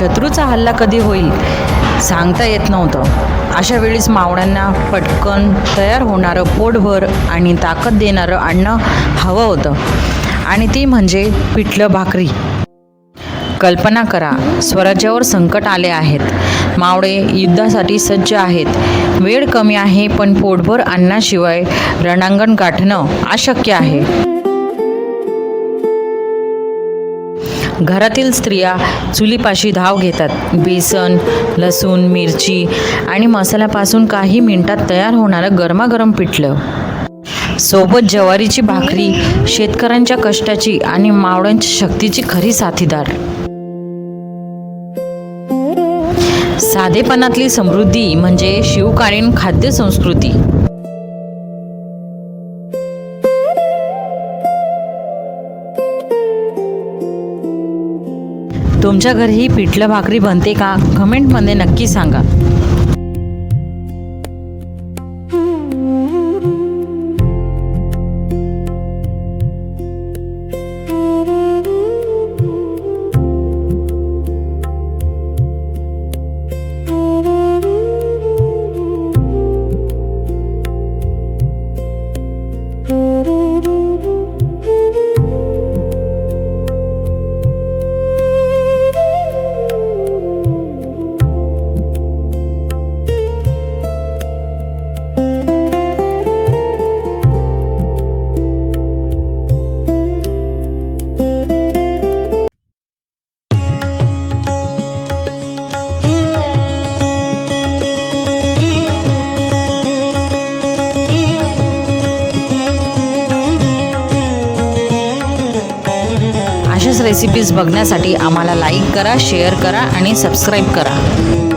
शत्रूचा हल्ला कधी होईल सांगता येत नव्हतं. अशा वेळीच मावळ्यांना पटकन तयार होणारं, पोटभर आणि ताकद देणारं अन्न हवं होतं आणि ती म्हणजे पिठलं भाकरी. कल्पना करा, स्वराज्यावर संकट आले आहेत. मावळे युद्धासाठी सज्ज आहेत. वेळ कमी आहे, पण पोटभर अन्नाशिवाय रणांगण गाठणं अशक्य आहे. घरातील स्त्रिया चुलीपाशी धाव घेतात. बेसन, लसूण, मिरची आणि मसाल्यापासून काही मिनिटात तयार होणारं गरमागरम पिठलं. सोबत ज्वारीची भाकरी, शेतकऱ्यांच्या कष्टाची आणि मावळ्यांच्या शक्तीची खरी साथीदार. साधेपणातली समृद्धी म्हणजे शिवकालीन खाद्य संस्कृती. तुमच्या घरीही पिठलं भाकरी बनते का? कमेंटमध्ये नक्की सांगा. अशाच रेसिपीज बघण्यासाठी आम्हाला लाईक करा, शेअर करा आणि सबस्क्राईब करा.